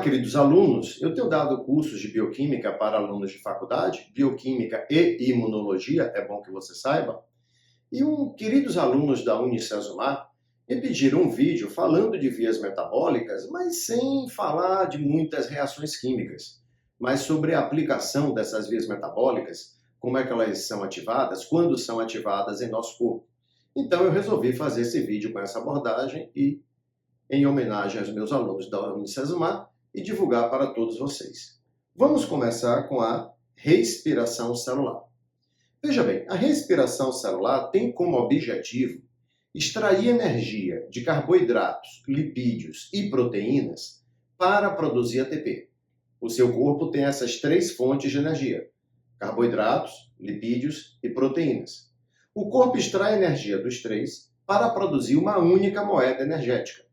queridos alunos, eu tenho dado cursos de bioquímica para alunos de faculdade, bioquímica e imunologia, é bom que você saiba. E queridos alunos da Unicesumar me pediram um vídeo falando de vias metabólicas, mas sem falar de muitas reações químicas, mas sobre a aplicação dessas vias metabólicas, como é que elas são ativadas, quando são ativadas em nosso corpo. Então eu resolvi fazer esse vídeo com essa abordagem e em homenagem aos meus alunos da Unicesumar e divulgar para todos vocês. Vamos começar com a respiração celular. Veja bem, a respiração celular tem como objetivo extrair energia de carboidratos, lipídios e proteínas para produzir ATP. O seu corpo tem essas três fontes de energia: carboidratos, lipídios e proteínas. O corpo extrai energia dos três para produzir uma única moeda energética,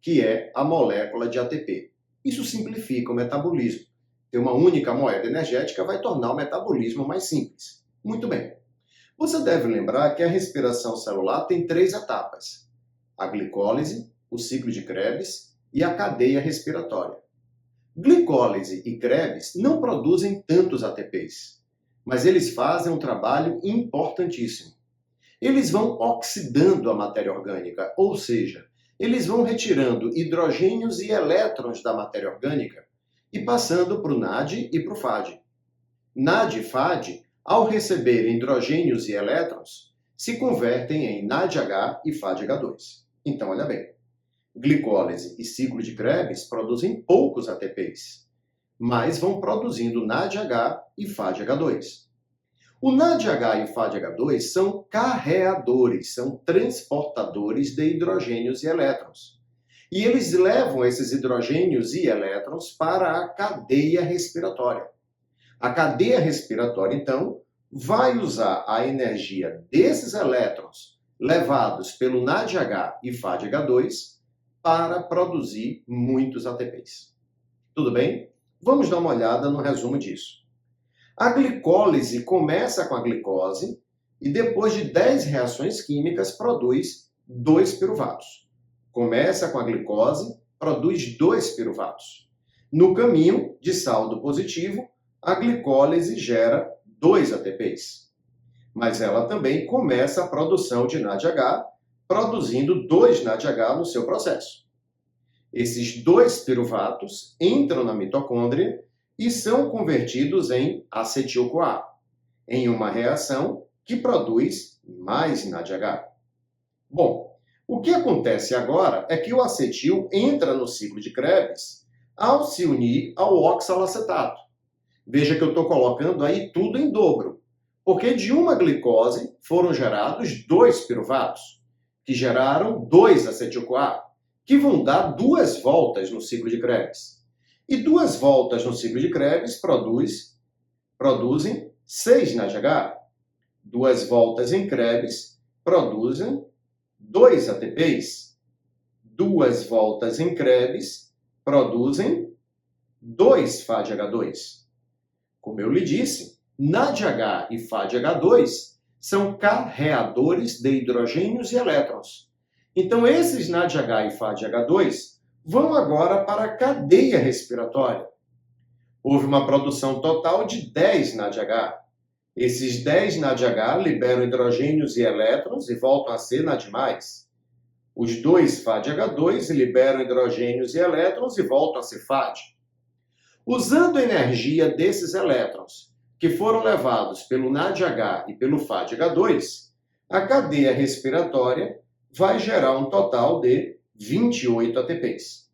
que é a molécula de ATP. Isso simplifica o metabolismo. Ter uma única moeda energética vai tornar o metabolismo mais simples. Muito bem. Você deve lembrar que a respiração celular tem três etapas: a glicólise, o ciclo de Krebs e a cadeia respiratória. Glicólise e Krebs não produzem tantos ATPs, mas eles fazem um trabalho importantíssimo. Eles vão oxidando a matéria orgânica, ou seja, eles vão retirando hidrogênios e elétrons da matéria orgânica e passando para o NAD e para o FAD. NAD e FAD, ao receberem hidrogênios e elétrons, se convertem em NADH e FADH2. Então, olha bem, glicólise e ciclo de Krebs produzem poucos ATPs, mas vão produzindo NADH e FADH2. O NADH e o FADH2 são carreadores, são transportadores de hidrogênios e elétrons. E eles levam esses hidrogênios e elétrons para a cadeia respiratória. A cadeia respiratória, então, vai usar a energia desses elétrons levados pelo NADH e FADH2 para produzir muitos ATPs. Tudo bem? Vamos dar uma olhada no resumo disso. A glicólise começa com a glicose e depois de 10 reações químicas produz 2 piruvatos. Começa com a glicose, produz 2 piruvatos. No caminho de saldo positivo, a glicólise gera 2 ATPs. Mas ela também começa a produção de NADH, produzindo 2 NADH no seu processo. Esses 2 piruvatos entram na mitocôndria e são convertidos em acetil-CoA, em uma reação que produz mais NADH. Bom, o que acontece agora é que o acetil entra no ciclo de Krebs ao se unir ao oxalacetato. Veja que eu estou colocando aí tudo em dobro, porque de uma glicose foram gerados 2 piruvatos, que geraram 2 acetil-CoA, que vão dar 2 voltas no ciclo de Krebs. E 2 voltas no ciclo de Krebs produzem 6 NADH. 2 voltas em Krebs produzem 2 ATPs. 2 voltas em Krebs produzem 2 FADH2. Como eu lhe disse, NADH e FADH2 são carreadores de hidrogênios e elétrons. Então, esses NADH e FADH2 vão agora para a cadeia respiratória. Houve uma produção total de 10 NADH. Esses 10 NADH liberam hidrogênios e elétrons e voltam a ser NAD+. Os 2 FADH2 liberam hidrogênios e elétrons e voltam a ser FAD. Usando a energia desses elétrons, que foram levados pelo NADH e pelo FADH2, a cadeia respiratória vai gerar um total de 28 ATPs.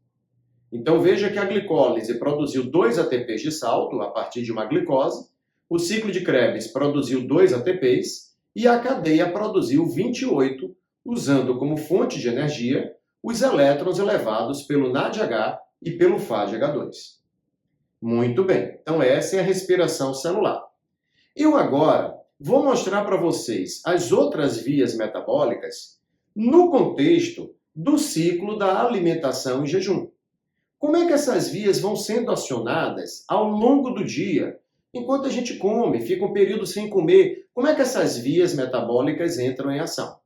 Então veja que a glicólise produziu 2 ATPs de saldo a partir de uma glicose, o ciclo de Krebs produziu 2 ATPs e a cadeia produziu 28, usando como fonte de energia os elétrons levados pelo NADH e pelo FADH2. Muito bem, então essa é a respiração celular. Eu agora vou mostrar para vocês as outras vias metabólicas no contexto do ciclo da alimentação em jejum. Como é que essas vias vão sendo acionadas ao longo do dia, enquanto a gente come, fica um período sem comer? Como é que essas vias metabólicas entram em ação?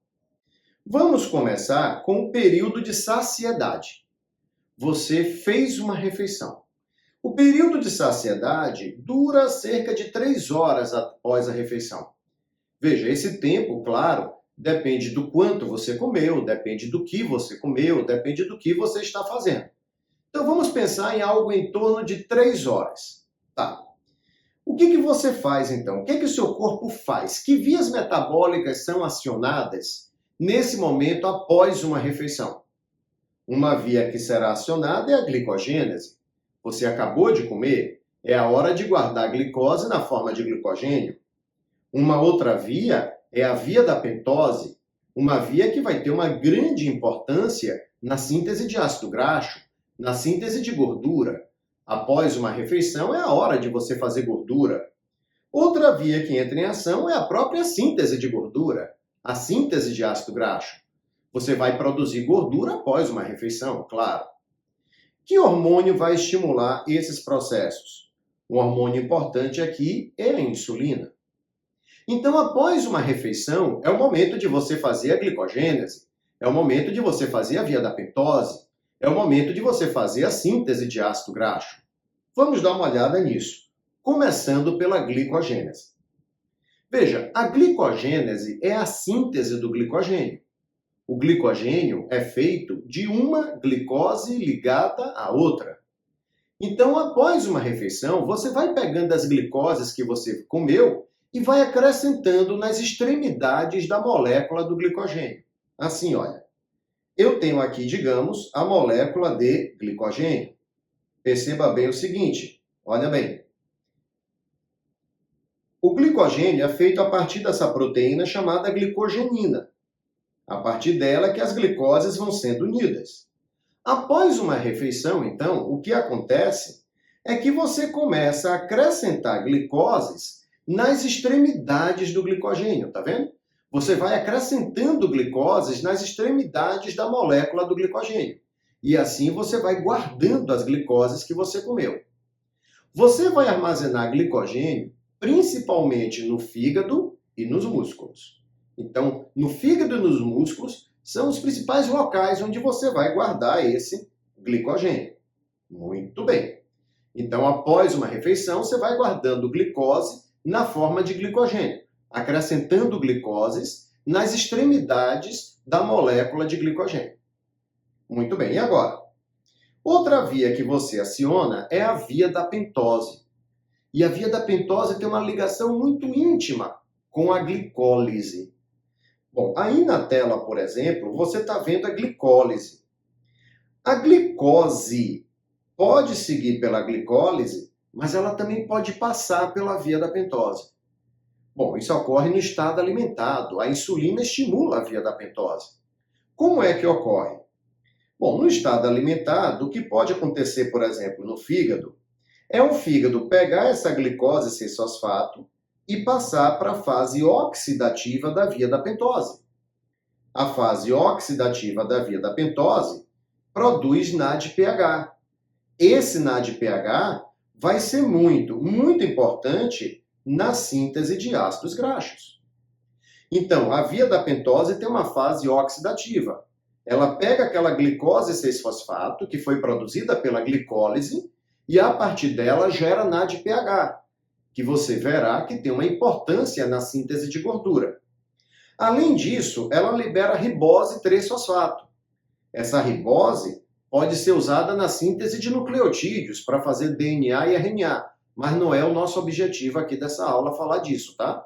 Vamos começar com o período de saciedade. Você fez uma refeição. O período de saciedade dura cerca de 3 horas após a refeição. Veja, esse tempo, claro, depende do quanto você comeu, depende do que você comeu, depende do que você está fazendo. Então vamos pensar em algo em torno de 3 horas. Tá. O que você faz então? O que o seu corpo faz? Que vias metabólicas são acionadas nesse momento após uma refeição? Uma via que será acionada é a glicogênese. Você acabou de comer, é a hora de guardar a glicose na forma de glicogênio. Uma outra via é a via da pentose, uma via que vai ter uma grande importância na síntese de ácido graxo, na síntese de gordura. Após uma refeição é a hora de você fazer gordura. Outra via que entra em ação é a própria síntese de gordura, a síntese de ácido graxo. Você vai produzir gordura após uma refeição, claro. Que hormônio vai estimular esses processos? Um hormônio importante aqui é a insulina. Então, após uma refeição, é o momento de você fazer a glicogênese, é o momento de você fazer a via da pentose, é o momento de você fazer a síntese de ácido graxo. Vamos dar uma olhada nisso, começando pela glicogênese. Veja, a glicogênese é a síntese do glicogênio. O glicogênio é feito de uma glicose ligada à outra. Então, após uma refeição, você vai pegando as glicoses que você comeu e vai acrescentando nas extremidades da molécula do glicogênio. Assim, olha, eu tenho aqui, digamos, a molécula de glicogênio. Perceba bem o seguinte, olha bem. O glicogênio é feito a partir dessa proteína chamada glicogenina. A partir dela que as glicoses vão sendo unidas. Após uma refeição, então, o que acontece é que você começa a acrescentar glicoses nas extremidades do glicogênio, tá vendo? Você vai acrescentando glicoses nas extremidades da molécula do glicogênio. E assim você vai guardando as glicoses que você comeu. Você vai armazenar glicogênio principalmente no fígado e nos músculos. Então, no fígado e nos músculos são os principais locais onde você vai guardar esse glicogênio. Muito bem. Então, após uma refeição, você vai guardando glicose na forma de glicogênio, acrescentando glicoses nas extremidades da molécula de glicogênio. Muito bem, e agora? Outra via que você aciona é a via da pentose. E a via da pentose tem uma ligação muito íntima com a glicólise. Bom, aí na tela, por exemplo, você está vendo a glicólise. A glicose pode seguir pela glicólise, mas ela também pode passar pela via da pentose. Bom, isso ocorre no estado alimentado. A insulina estimula a via da pentose. Como é que ocorre? Bom, no estado alimentado, o que pode acontecer, por exemplo, no fígado, é o fígado pegar essa glicose 6-fosfato e passar para a fase oxidativa da via da pentose. A fase oxidativa da via da pentose produz NADPH. Esse NADPH vai ser muito importante na síntese de ácidos graxos. Então, a via da pentose tem uma fase oxidativa. Ela pega aquela glicose 6-fosfato, que foi produzida pela glicólise, e a partir dela gera NADPH, que você verá que tem uma importância na síntese de gordura. Além disso, ela libera ribose 3-fosfato. Essa ribose pode ser usada na síntese de nucleotídeos para fazer DNA e RNA, mas não é o nosso objetivo aqui dessa aula falar disso, tá?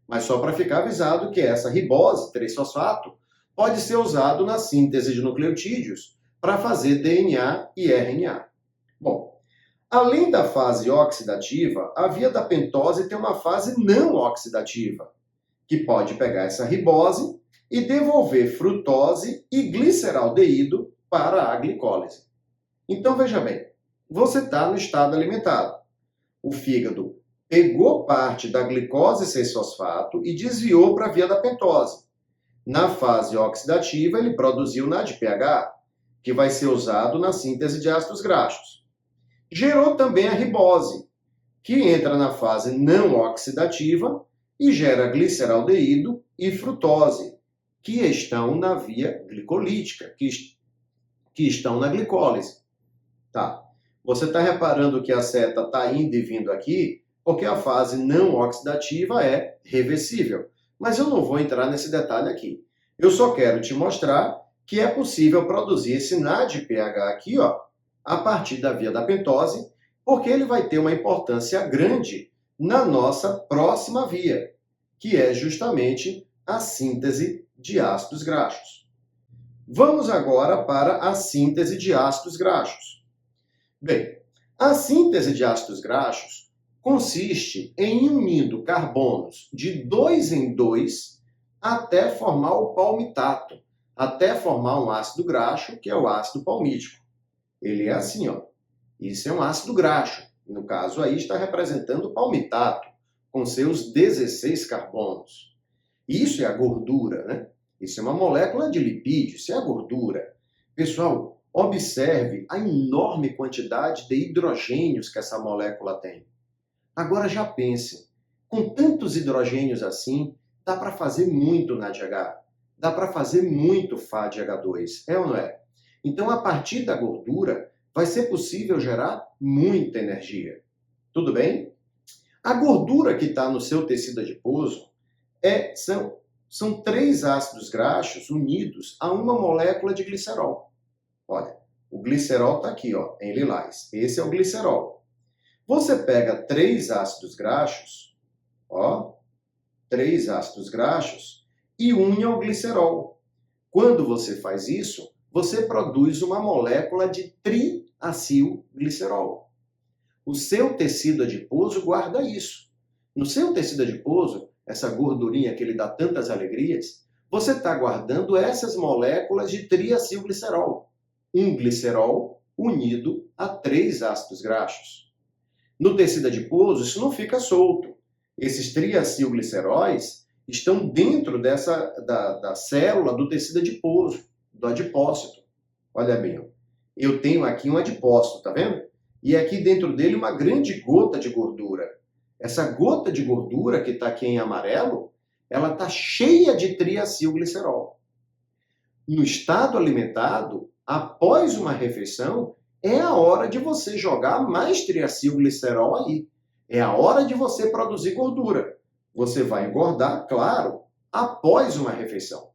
Mas só para ficar avisado que essa ribose 3-fosfato pode ser usado na síntese de nucleotídeos para fazer DNA e RNA. Bom, além da fase oxidativa, a via da pentose tem uma fase não oxidativa, que pode pegar essa ribose e devolver frutose e gliceraldeído para a glicólise. Então, veja bem, você está no estado alimentado. O fígado pegou parte da glicose 6-fosfato e desviou para a via da pentose. Na fase oxidativa, ele produziu NADPH, que vai ser usado na síntese de ácidos graxos. Gerou também a ribose, que entra na fase não oxidativa e gera gliceraldeído e frutose, que estão na via glicolítica, que estão na glicólise. Tá. Você está reparando que a seta está indo e vindo aqui, porque a fase não oxidativa é reversível. Mas eu não vou entrar nesse detalhe aqui. Eu só quero te mostrar que é possível produzir esse NADPH aqui, ó, a partir da via da pentose, porque ele vai ter uma importância grande na nossa próxima via, que é justamente a síntese de ácidos graxos. Vamos agora para a síntese de ácidos graxos. Bem, a síntese de ácidos graxos consiste em unindo carbonos de 2 em 2 até formar o palmitato, até formar um ácido graxo, que é o ácido palmítico. Ele é assim, ó. Isso é um ácido graxo. No caso aí está representando o palmitato, com seus 16 carbonos. Isso é a gordura, né? Isso é uma molécula de lipídio, isso é a gordura. Pessoal, observe a enorme quantidade de hidrogênios que essa molécula tem. Agora já pense, com tantos hidrogênios assim, dá para fazer muito NADH, dá para fazer muito FADH2, é ou não é? Então, a partir da gordura, vai ser possível gerar muita energia. Tudo bem? A gordura que está no seu tecido adiposo são 3 ácidos graxos unidos a uma molécula de glicerol. Olha, o glicerol está aqui, ó, em lilás. Esse é o glicerol. Você pega 3 ácidos graxos, ó, 3 ácidos graxos, e une ao glicerol. Quando você faz isso, você produz uma molécula de triacilglicerol. O seu tecido adiposo guarda isso. No seu tecido adiposo, essa gordurinha que lhe dá tantas alegrias, você está guardando essas moléculas de triacilglicerol. Um glicerol unido a 3 ácidos graxos. No tecido adiposo, isso não fica solto. Esses triacilgliceróis estão dentro da célula do tecido adiposo, do adipócito. Olha bem, eu tenho aqui um adipócito, tá vendo? E aqui dentro dele uma grande gota de gordura. Essa gota de gordura que está aqui em amarelo, ela está cheia de triacilglicerol. No estado alimentado, após uma refeição, é a hora de você jogar mais triacilglicerol aí. É a hora de você produzir gordura. Você vai engordar, claro, após uma refeição.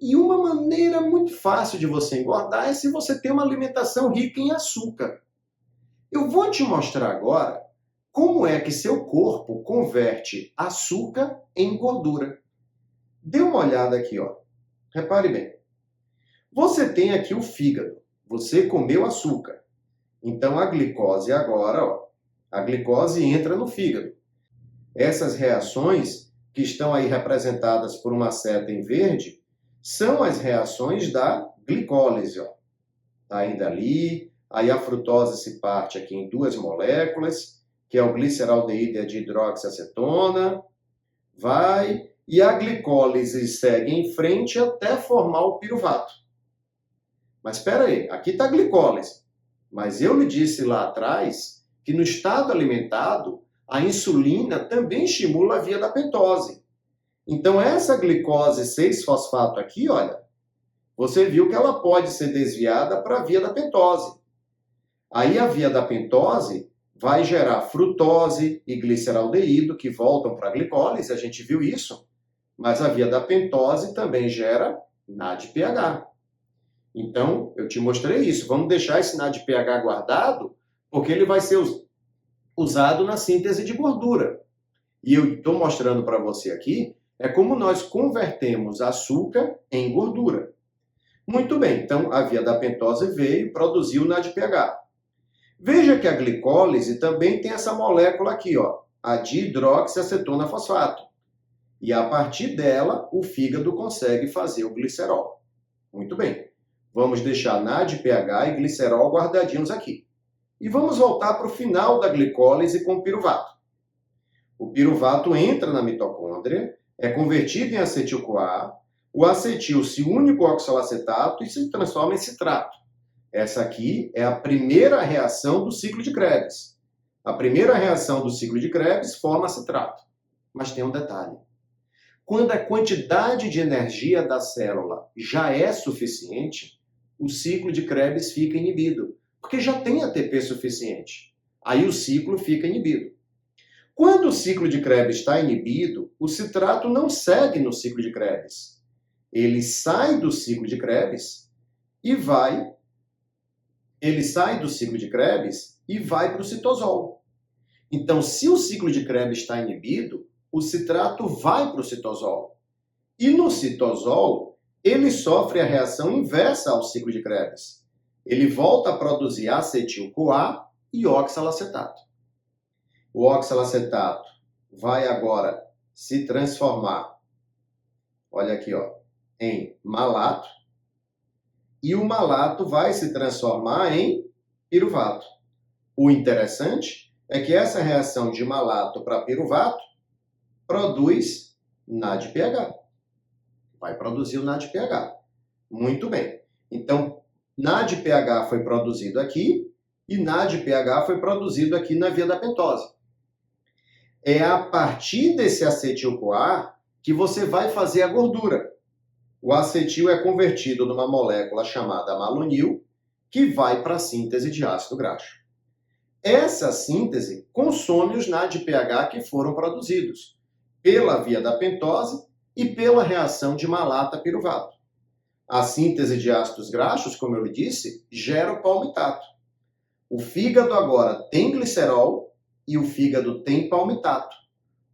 E uma maneira muito fácil de você engordar é se você tem uma alimentação rica em açúcar. Eu vou te mostrar agora como é que seu corpo converte açúcar em gordura. Dê uma olhada aqui, ó. Repare bem. Você tem aqui o fígado. Você comeu açúcar. Então a glicose agora, ó, a glicose entra no fígado. Essas reações que estão aí representadas por uma seta em verde são as reações da glicólise, ó. Tá indo ali, aí a frutose se parte aqui em 2 moléculas, que é o gliceraldeído e a dihidroxiacetona, vai, e a glicólise segue em frente até formar o piruvato. Mas espera aí, aqui está a glicólise. Mas eu lhe disse lá atrás que no estado alimentado, a insulina também estimula a via da pentose. Então essa glicose 6-fosfato aqui, olha, você viu que ela pode ser desviada para a via da pentose. Aí a via da pentose vai gerar frutose e gliceraldeído, que voltam para a glicólise, a gente viu isso. Mas a via da pentose também gera NADPH. Então, eu te mostrei isso. Vamos deixar esse NADPH guardado, porque ele vai ser usado na síntese de gordura. E eu estou mostrando para você aqui, é como nós convertemos açúcar em gordura. Muito bem, então a via da pentose veio e produziu o NADPH. Veja que a glicólise também tem essa molécula aqui, ó, a dihidroxiacetona fosfato. E a partir dela, o fígado consegue fazer o glicerol. Muito bem. Vamos deixar NADPH e glicerol guardadinhos aqui. E vamos voltar para o final da glicólise com o piruvato. O piruvato entra na mitocôndria, é convertido em acetil-CoA, o acetil se une com o oxalacetato e se transforma em citrato. Essa aqui é a primeira reação do ciclo de Krebs. A primeira reação do ciclo de Krebs forma citrato. Mas tem um detalhe. Quando a quantidade de energia da célula já é suficiente, o ciclo de Krebs fica inibido, porque já tem ATP suficiente. Aí o ciclo fica inibido. Quando o ciclo de Krebs está inibido, o citrato não segue no ciclo de Krebs. Ele sai do ciclo de Krebs e vai para o citosol. Então, se o ciclo de Krebs está inibido, o citrato vai para o citosol. E no citosol, ele sofre a reação inversa ao ciclo de Krebs. Ele volta a produzir acetil-CoA e oxalacetato. O oxalacetato vai agora se transformar, olha aqui, ó, em malato, e o malato vai se transformar em piruvato. O interessante é que essa reação de malato para piruvato produz NADPH. Vai produzir o NADPH. Muito bem. Então, NADPH foi produzido aqui e NADPH foi produzido aqui na via da pentose. É a partir desse acetil-CoA que você vai fazer a gordura. O acetil é convertido numa molécula chamada malonil, que vai para a síntese de ácido graxo. Essa síntese consome os NADPH que foram produzidos pela via da pentose e pela reação de malata-piruvato. A síntese de ácidos graxos, como eu lhe disse, gera o palmitato. O fígado agora tem glicerol e o fígado tem palmitato.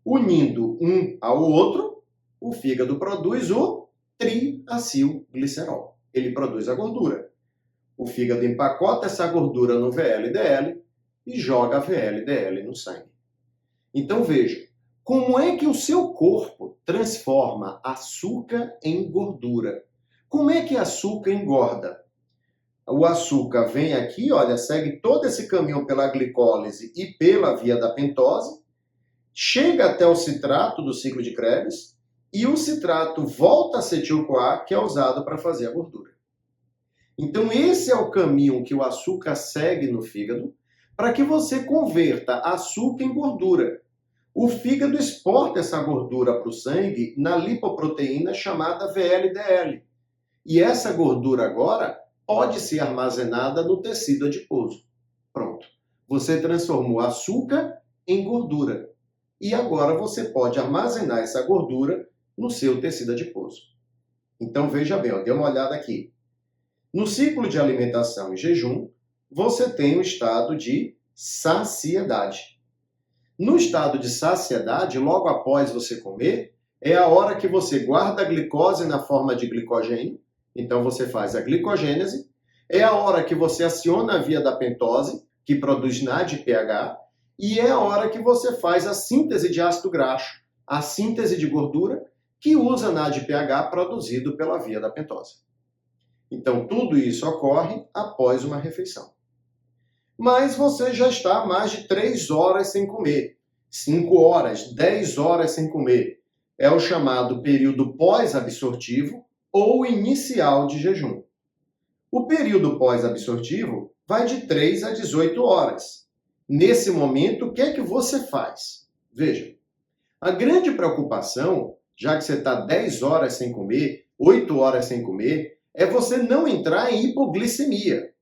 Unindo um ao outro, o fígado produz o triacilglicerol. Ele produz a gordura. O fígado empacota essa gordura no VLDL e joga a VLDL no sangue. Então veja, como é que o seu corpo transforma açúcar em gordura? Como é que açúcar engorda? O açúcar vem aqui, olha, segue todo esse caminho pela glicólise e pela via da pentose, chega até o citrato do ciclo de Krebs e o citrato volta a acetil-CoA, que é usado para fazer a gordura. Então esse é o caminho que o açúcar segue no fígado para que você converta açúcar em gordura. O fígado exporta essa gordura para o sangue na lipoproteína chamada VLDL. E essa gordura agora pode ser armazenada no tecido adiposo. Pronto. Você transformou açúcar em gordura. E agora você pode armazenar essa gordura no seu tecido adiposo. Então veja bem, ó, dê uma olhada aqui. No ciclo de alimentação e jejum, você tem o estado de saciedade. No estado de saciedade, logo após você comer, é a hora que você guarda a glicose na forma de glicogênio. Então você faz a glicogênese. É a hora que você aciona a via da pentose, que produz NADPH. E é a hora que você faz a síntese de ácido graxo, a síntese de gordura, que usa NADPH produzido pela via da pentose. Então tudo isso ocorre após uma refeição. Mas você já está há mais de 3 horas sem comer, 5 horas, 10 horas sem comer. É o chamado período pós-absortivo ou inicial de jejum. O período pós-absortivo vai de 3 a 18 horas. Nesse momento, o que é que você faz? Veja, a grande preocupação, já que você está 10 horas sem comer, 8 horas sem comer, é você não entrar em hipoglicemia.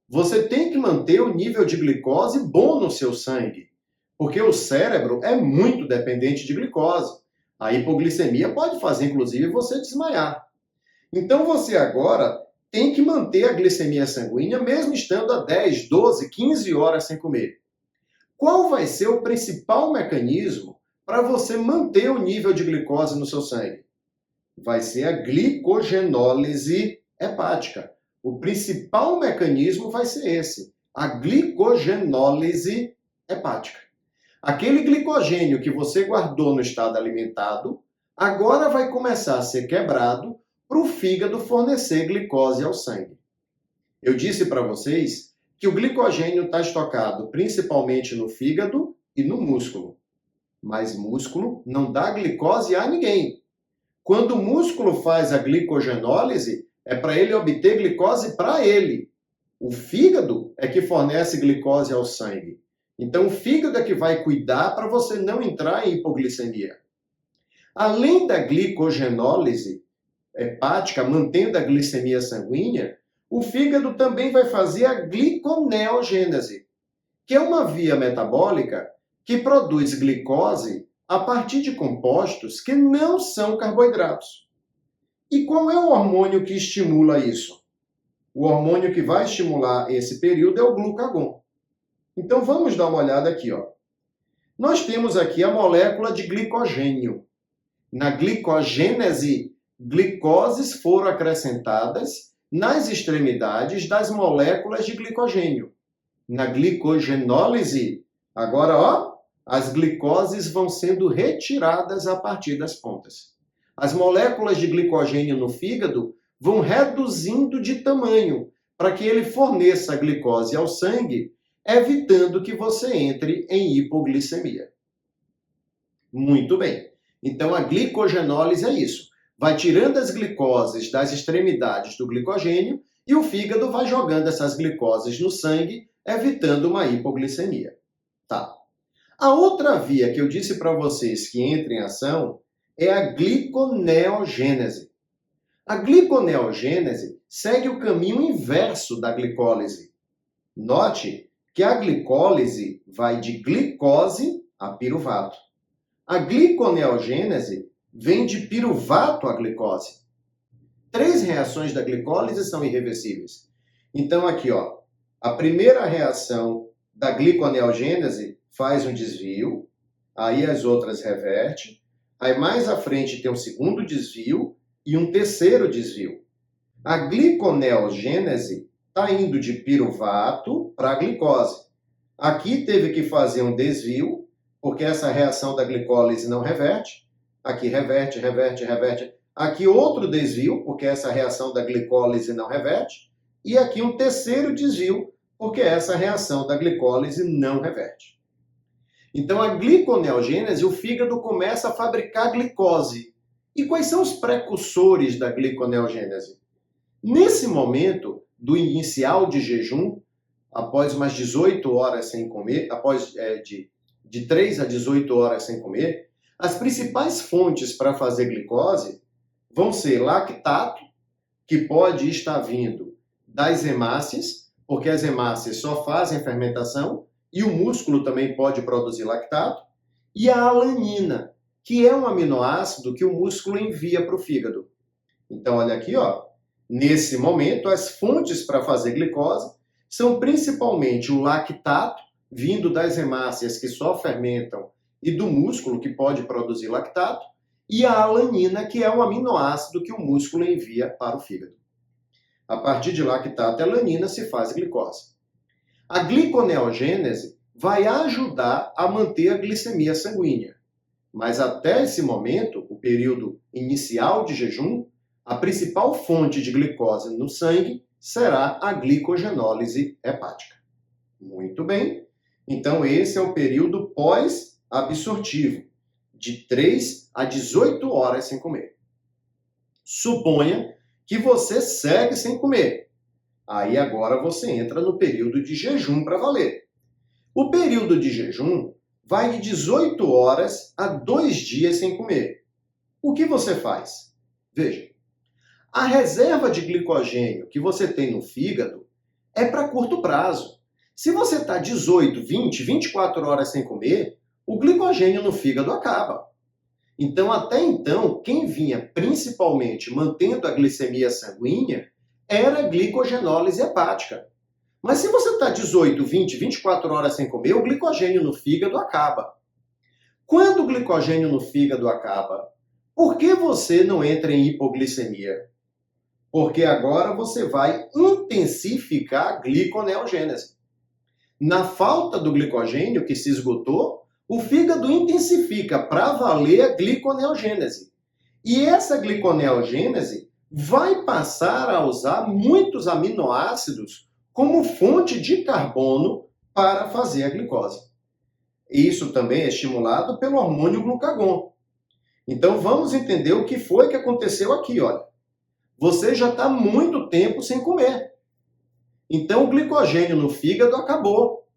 Você tem que manter o nível de glicose bom no seu sangue, porque o cérebro é muito dependente de glicose. A hipoglicemia pode fazer, inclusive, você desmaiar. Então você agora tem que manter a glicemia sanguínea, mesmo estando a 10, 12, 15 horas sem comer. Qual vai ser o principal mecanismo para você manter o nível de glicose no seu sangue? Vai ser a glicogenólise hepática. O principal mecanismo vai ser esse, a glicogenólise hepática. Aquele glicogênio que você guardou no estado alimentado, agora vai começar a ser quebrado para o fígado fornecer glicose ao sangue. Eu disse para vocês que o glicogênio está estocado principalmente no fígado e no músculo. Mas músculo não dá glicose a ninguém. Quando o músculo faz a glicogenólise, é para ele obter glicose para ele. O fígado é que fornece glicose ao sangue. Então, o fígado é que vai cuidar para você não entrar em hipoglicemia. Além da glicogenólise hepática, mantendo a glicemia sanguínea, o fígado também vai fazer a gliconeogênese, que é uma via metabólica que produz glicose a partir de compostos que não são carboidratos. E qual é o hormônio que estimula isso? O hormônio que vai estimular esse período é o glucagon. Então vamos dar uma olhada aqui, ó. Nós temos aqui a molécula de glicogênio. Na glicogênese, glicoses foram acrescentadas nas extremidades das moléculas de glicogênio. Na glicogenólise, agora, ó, as glicoses vão sendo retiradas a partir das pontas. As moléculas de glicogênio no fígado vão reduzindo de tamanho para que ele forneça a glicose ao sangue, evitando que você entre em hipoglicemia. Muito bem. Então, a glicogenólise é isso. Vai tirando as glicoses das extremidades do glicogênio e o fígado vai jogando essas glicoses no sangue, evitando uma hipoglicemia. Tá. A outra via que eu disse para vocês que entra em ação é a gliconeogênese. A gliconeogênese segue o caminho inverso da glicólise. Note que a glicólise vai de glicose a piruvato. A gliconeogênese vem de piruvato a glicose. 3 reações da glicólise são irreversíveis. Então aqui, ó, a primeira reação da gliconeogênese faz um desvio, aí as outras reverte, aí mais à frente tem um segundo desvio e um terceiro desvio. A gliconeogênese está indo de piruvato para a glicose. Aqui teve que fazer um desvio, porque essa reação da glicólise não reverte. Aqui reverte, reverte, reverte. Aqui outro desvio, porque essa reação da glicólise não reverte. E aqui um terceiro desvio, porque essa reação da glicólise não reverte. Então, a gliconeogênese, o fígado começa a fabricar glicose. E quais são os precursores da gliconeogênese? Nesse momento do inicial de jejum, após umas 18 horas sem comer, após de 3 a 18 horas sem comer, as principais fontes para fazer glicose vão ser lactato, que pode estar vindo das hemácias, porque as hemácias só fazem fermentação, e o músculo também pode produzir lactato, e a alanina, que é um aminoácido que o músculo envia para o fígado. Então, olha aqui, ó. Nesse momento, as fontes para fazer glicose são principalmente o lactato, vindo das hemácias que só fermentam, e do músculo, que pode produzir lactato, e a alanina, que é um aminoácido que o músculo envia para o fígado. A partir de lactato e alanina se faz glicose. A gliconeogênese vai ajudar a manter a glicemia sanguínea. Mas até esse momento, o período inicial de jejum, a principal fonte de glicose no sangue será a glicogenólise hepática. Muito bem. Então, esse é o período pós-absortivo, de 3 a 18 horas sem comer. Suponha que você segue sem comer. Aí agora você entra no período de jejum para valer. O período de jejum vai de 18 horas a 2 dias sem comer. O que você faz? Veja, a reserva de glicogênio que você tem no fígado é para curto prazo. Se você está 18, 20, 24 horas sem comer, o glicogênio no fígado acaba. Então, até então, quem vinha principalmente mantendo a glicemia sanguínea era a glicogenólise hepática. Mas se você está 18, 20, 24 horas sem comer, o glicogênio no fígado acaba. Quando o glicogênio no fígado acaba, por que você não entra em hipoglicemia? Porque agora você vai intensificar a gliconeogênese. Na falta do glicogênio que se esgotou, o fígado intensifica para valer a gliconeogênese. E essa gliconeogênese vai passar a usar muitos aminoácidos como fonte de carbono para fazer a glicose. Isso também é estimulado pelo hormônio glucagon. Então vamos entender o que foi que aconteceu aqui, olha. Você já está muito tempo sem comer. Então o glicogênio no fígado acabou.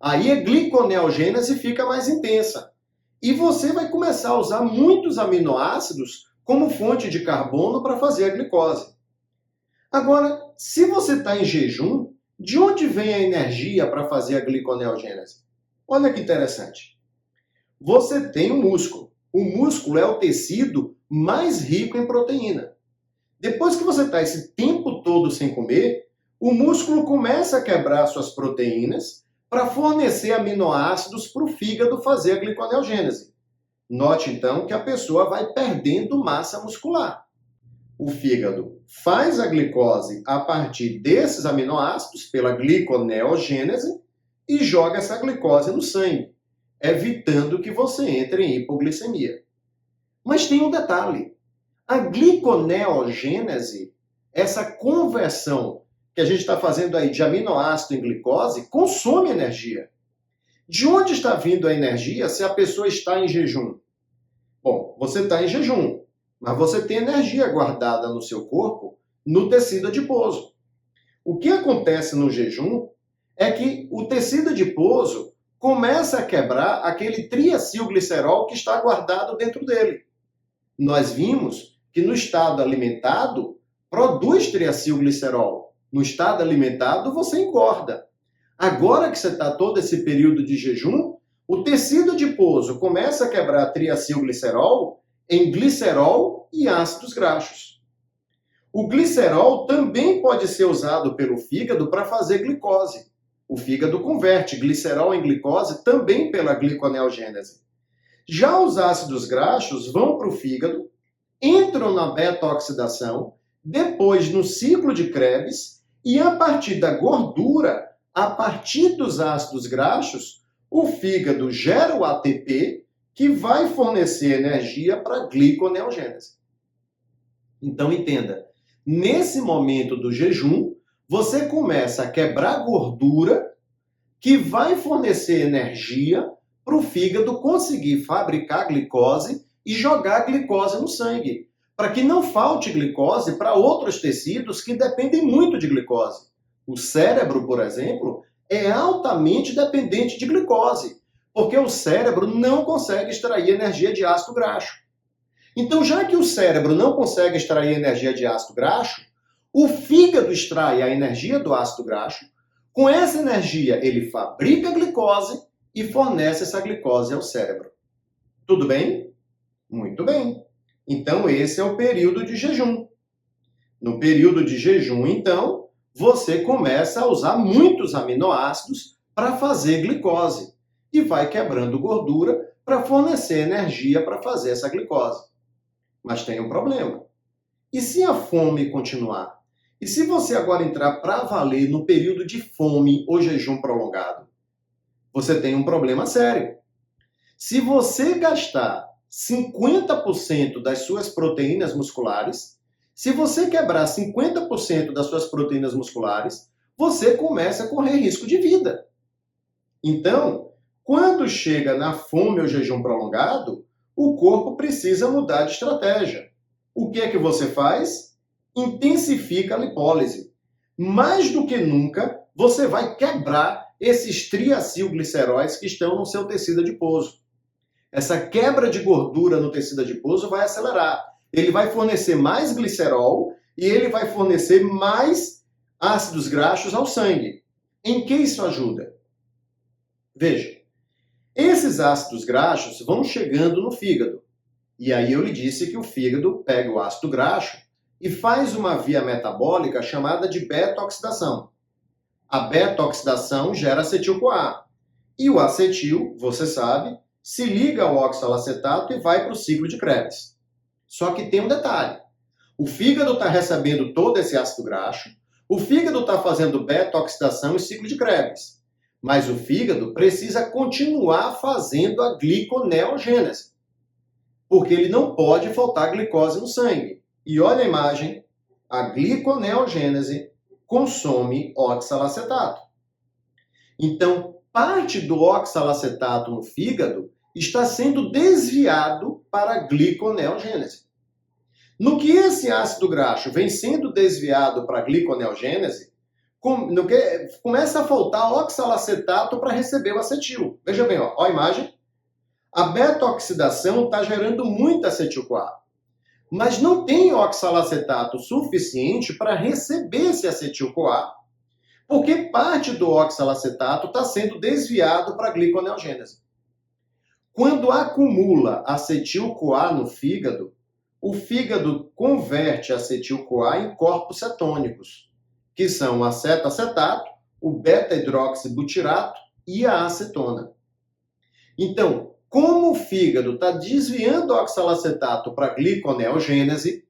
Aí a gliconeogênese fica mais intensa. E você vai começar a usar muitos aminoácidos como fonte de carbono para fazer a glicose. Agora, se você está em jejum, de onde vem a energia para fazer a gliconeogênese? Olha que interessante. Você tem um músculo. O músculo é o tecido mais rico em proteína. Depois que você está esse tempo todo sem comer, o músculo começa a quebrar suas proteínas para fornecer aminoácidos para o fígado fazer a gliconeogênese. Note então que a pessoa vai perdendo massa muscular. O fígado faz a glicose a partir desses aminoácidos, pela gliconeogênese, e joga essa glicose no sangue, evitando que você entre em hipoglicemia. Mas tem um detalhe. A gliconeogênese, essa conversão que a gente está fazendo aí de aminoácido em glicose, consome energia. De onde está vindo a energia se a pessoa está em jejum? Bom, você está em jejum, mas você tem energia guardada no seu corpo, no tecido adiposo. O que acontece no jejum é que o tecido adiposo começa a quebrar aquele triacilglicerol que está guardado dentro dele. Nós vimos que no estado alimentado produz triacilglicerol. No estado alimentado você engorda. Agora que você está todo esse período de jejum, o tecido adiposo começa a quebrar triacilglicerol em glicerol e ácidos graxos. O glicerol também pode ser usado pelo fígado para fazer glicose. O fígado converte glicerol em glicose também pela gliconeogênese. Já os ácidos graxos vão para o fígado, entram na beta-oxidação, depois no ciclo de Krebs, e a partir da gordura, a partir dos ácidos graxos, o fígado gera o ATP, que vai fornecer energia para a gliconeogênese. Então entenda, nesse momento do jejum, você começa a quebrar gordura, que vai fornecer energia para o fígado conseguir fabricar glicose e jogar glicose no sangue, para que não falte glicose para outros tecidos que dependem muito de glicose. O cérebro, por exemplo, é altamente dependente de glicose, porque o cérebro não consegue extrair energia de ácido graxo. Então, já que o cérebro não consegue extrair energia de ácido graxo, o fígado extrai a energia do ácido graxo. Com essa energia, ele fabrica glicose e fornece essa glicose ao cérebro. Tudo bem? Muito bem. Então, esse é o período de jejum. No período de jejum, então, você começa a usar muitos aminoácidos para fazer glicose e vai quebrando gordura para fornecer energia para fazer essa glicose. Mas tem um problema. E se a fome continuar? E se você agora entrar para valer no período de fome ou jejum prolongado? Você tem um problema sério. Se você gastar 50% das suas proteínas musculares, se você quebrar 50% das suas proteínas musculares, você começa a correr risco de vida. Então, quando chega na fome ou jejum prolongado, o corpo precisa mudar de estratégia. O que é que você faz? Intensifica a lipólise. Mais do que nunca, você vai quebrar esses triacilgliceróis que estão no seu tecido adiposo. Essa quebra de gordura no tecido adiposo vai acelerar. Ele vai fornecer mais glicerol e ele vai fornecer mais ácidos graxos ao sangue. Em que isso ajuda? Veja, esses ácidos graxos vão chegando no fígado. E aí eu lhe disse que o fígado pega o ácido graxo e faz uma via metabólica chamada de beta-oxidação. A beta-oxidação gera acetil-CoA. E o acetil, você sabe, se liga ao oxalacetato e vai para o ciclo de Krebs. Só que tem um detalhe. O fígado está recebendo todo esse ácido graxo, o fígado está fazendo beta-oxidação e ciclo de Krebs. Mas o fígado precisa continuar fazendo a gliconeogênese, porque ele não pode faltar glicose no sangue. E olha a imagem, a gliconeogênese consome oxalacetato. Então, parte do oxalacetato no fígado está sendo desviado para a gliconeogênese. No que esse ácido graxo vem sendo desviado para a gliconeogênese, começa a faltar oxalacetato para receber o acetil. Veja bem, ó a imagem. A beta-oxidação está gerando muito acetil-CoA. mas não tem oxalacetato suficiente para receber esse acetil-CoA, porque parte do oxalacetato está sendo desviado para a gliconeogênese. Quando acumula acetil-CoA no fígado, o fígado converte acetil-CoA em corpos cetônicos, que são o acetoacetato, o beta-hidroxibutirato e a acetona. Então, como o fígado está desviando o oxalacetato para a gliconeogênese,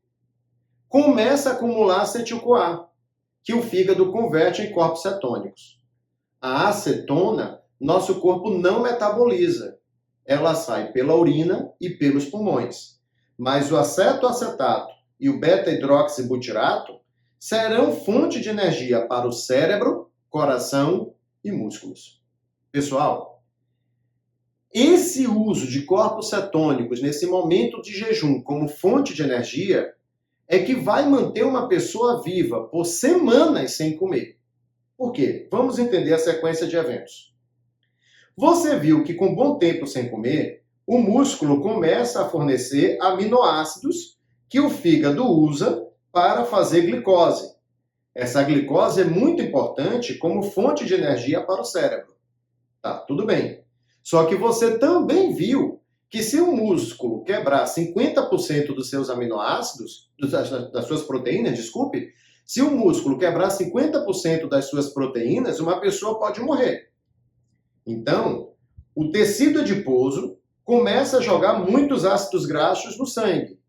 começa a acumular acetil-CoA, que o fígado converte em corpos cetônicos. A acetona, nosso corpo não metaboliza. Ela sai pela urina e pelos pulmões. Mas o acetoacetato e o beta-hidroxibutirato serão fonte de energia para o cérebro, coração e músculos. Pessoal, esse uso de corpos cetônicos nesse momento de jejum como fonte de energia é que vai manter uma pessoa viva por semanas sem comer. Por quê? Vamos entender a sequência de eventos. Você viu que com bom tempo sem comer, o músculo começa a fornecer aminoácidos que o fígado usa para fazer glicose. Essa glicose é muito importante como fonte de energia para o cérebro. Tá, tudo bem. Só que você também viu que se o músculo quebrar 50% dos seus aminoácidos, das suas proteínas, desculpe, se o músculo quebrar 50% das suas proteínas, uma pessoa pode morrer. Então, o tecido adiposo começa a jogar muitos ácidos graxos no sangue.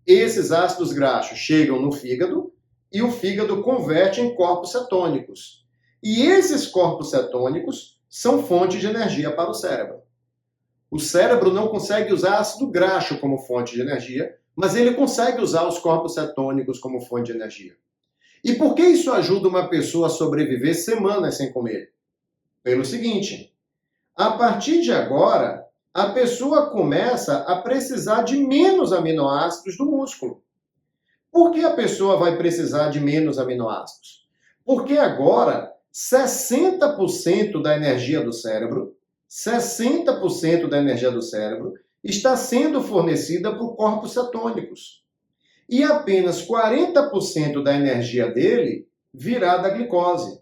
Esses ácidos graxos chegam no fígado e o fígado converte em corpos cetônicos. E esses corpos cetônicos são fonte de energia para o cérebro. O cérebro não consegue usar ácido graxo como fonte de energia, mas ele consegue usar os corpos cetônicos como fonte de energia. E por que isso ajuda uma pessoa a sobreviver semanas sem comer? Pelo seguinte, a partir de agora, a pessoa começa a precisar de menos aminoácidos do músculo. Por que a pessoa vai precisar de menos aminoácidos? Porque agora 60% da energia do cérebro, 60% da energia do cérebro está sendo fornecida por corpos cetônicos. E apenas 40% da energia dele virá da glicose.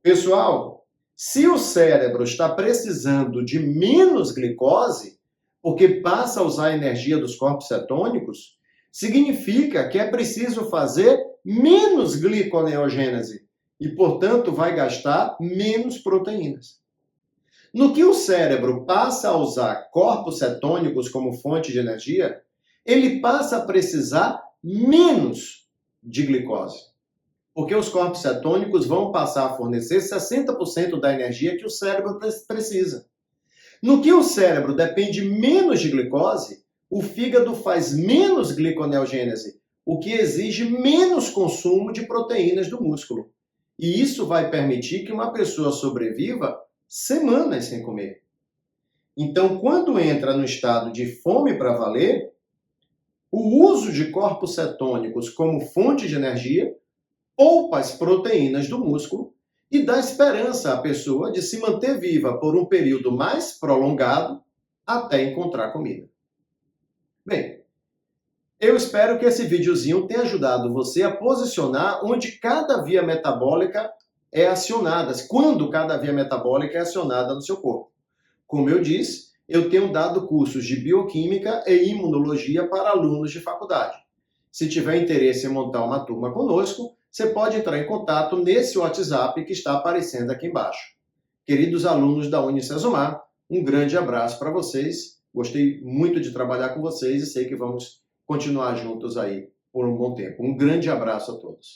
Pessoal, se o cérebro está precisando de menos glicose, porque passa a usar a energia dos corpos cetônicos, significa que é preciso fazer menos gliconeogênese e, portanto, vai gastar menos proteínas. No que o cérebro passa a usar corpos cetônicos como fonte de energia, ele passa a precisar menos de glicose. Porque os corpos cetônicos vão passar a fornecer 60% da energia que o cérebro precisa. No que o cérebro depende menos de glicose, o fígado faz menos gliconeogênese, o que exige menos consumo de proteínas do músculo. E isso vai permitir que uma pessoa sobreviva semanas sem comer. Então, quando entra no estado de fome para valer, o uso de corpos cetônicos como fonte de energia poupa as proteínas do músculo e dá esperança à pessoa de se manter viva por um período mais prolongado até encontrar comida. Bem, eu espero que esse videozinho tenha ajudado você a posicionar onde cada via metabólica é acionada, quando cada via metabólica é acionada no seu corpo. Como eu disse, eu tenho dado cursos de bioquímica e imunologia para alunos de faculdade. Se tiver interesse em montar uma turma conosco, você pode entrar em contato nesse WhatsApp que está aparecendo aqui embaixo. Queridos alunos da Unicesumar, um grande abraço para vocês. Gostei muito de trabalhar com vocês e sei que vamos continuar juntos aí por um bom tempo. Um grande abraço a todos.